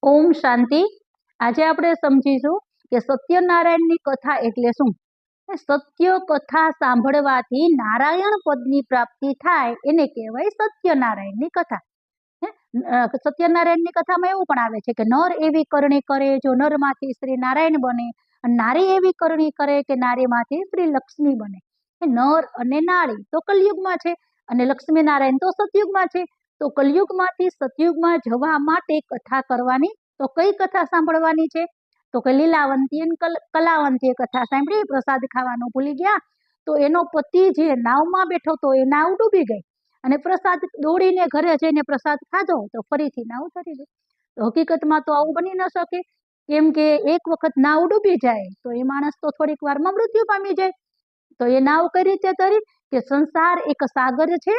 ઓમ શાંતિ। આજે આપણે સમજીશું કે સત્યનારાયણની કથા એટલે શું। સત્ય કથા સાંભળવાથી નારાયણ પદની પ્રાપ્તિ થાય એને કહેવાય સત્યનારાયણની કથા। સત્યનારાયણની કથામાં એવું પણ આવે છે કે નર એવી કરણી કરે જો નરમાંથી શ્રી નારાયણ બને, અને નારી એવી કરણી કરે કે નારીમાંથી શ્રી લક્ષ્મી બને। નર અને નારી તો કલયુગમાં છે અને લક્ષ્મી નારાયણ તો સતયુગમાં છે। તો કલયુગમાંથી સતયુગમાં જવા માટે કથા કરવાની, તો કઈ કથા સાંભળવાની છે? તો કે લીલાવંતી અને કલાવંતીએ કથા સાંભળી, પ્રસાદ ખાવાનું ભૂલી ગયા, તો એનો પતિ જે નાવમાં બેઠો તો એ નાવ ડૂબી ગઈ અને પ્રસાદ દોડીને ઘરે જઈને પ્રસાદ ખાધો તો ફરીથી નાવ તરી ગઈ। તો હકીકતમાં તો આવું બની ન શકે, કેમ કે એક વખત નાવ ડૂબી જાય તો એ માણસ તો થોડીક વારમાં મૃત્યુ પામી જાય। તો એ નાવ કઈ રીતે તરી કે સંસાર એક સાગર છે,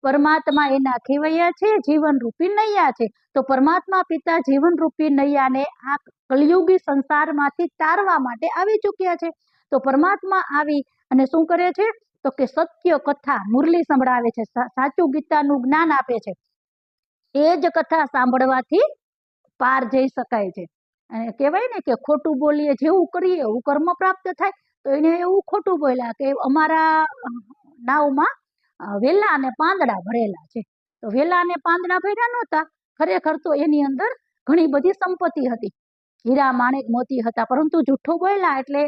પરમાત્મા એના ખેવૈયા છે, જીવન રૂપી નૈયા છે। તો પરમાત્મા પિતા જીવન રૂપી નૈયાને આ કલયુગી સંસારમાંથી તારવા માટે આવી ચૂક્યા છે। તો પરમાત્મા આવી અને શું કરે છે? તો કે સત્ય કથા મુરલી સંભળાવે છે, સાચું ગીતાનું જ્ઞાન આપે છે। એ જ કથા સાંભળવાથી પાર જઈ શકાય છે। અને કહેવાય ને કે ખોટું બોલીએ જેવું કરીએ એવું કર્મ પ્રાપ્ત થાય। તો એને એવું ખોટું બોલ્યા કે અમારા નાવમાં વેલા અને પાંદડા ભરેલા છે, તો વેલા અને પાંદડા ભર્યા નહોતા, ખરેખર તો એની અંદર ઘણી બધી સંપત્તિ હતી, હીરા માણેક મોતી હતા, પરંતુ જૂઠું બોલ્યા એટલે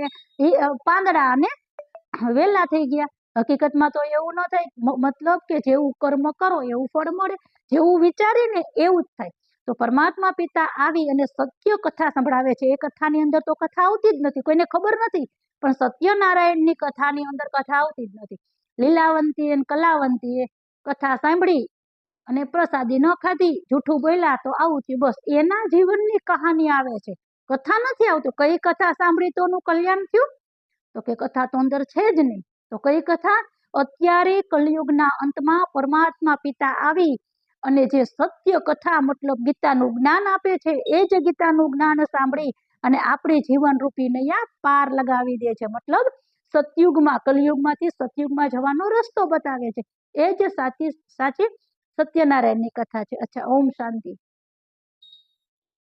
પાંદડા અને વેલા થઈ ગયા। હકીકતમાં તો એવું ન થાય, મતલબ કે જેવું કર્મ કરો એવું ફળ મળે, જેવું વિચારીને એવું જ થાય। તો પરમાત્મા પિતા આવી અને સત્ય કથા સંભળાવે છે। એ કથાની અંદર તો કથા આવતી જ નથી, કોઈને ખબર નથી, પણ સત્યનારાયણની કથાની અંદર કથા આવતી જ નથી। લીલાવંતી અને કલાવંતીએ કથા સાંભળી અને પ્રસાદી ન ખાધી, જૂઠું બોલ્યા તો આવું થયું, બસ એના જીવનની કહાની આવે છે, કથા નથી આવતું। કઈ કથા સાંભળી તો એનું કલ્યાણ થયું? તો કે કથા તો અંદર છે જ નહીં। તો કઈ કથા? અત્યારે કલયુગના અંતમાં પરમાત્મા પિતા આવી અને જે સત્ય કથા મતલબ ગીતાનું જ્ઞાન આપે છે, એ જ ગીતાનું જ્ઞાન સાંભળી અને આપણી જીવન રૂપી નૈયા પાર લગાવી દે છે, મતલબ સતયુગમાં, કલયુગમાંથી સતયુગમાં જવાનો રસ્તો બતાવે છે। એ જ સાચી સત્યનારાયણની કથા છે। અચ્છા, ઓમ શાંતિ।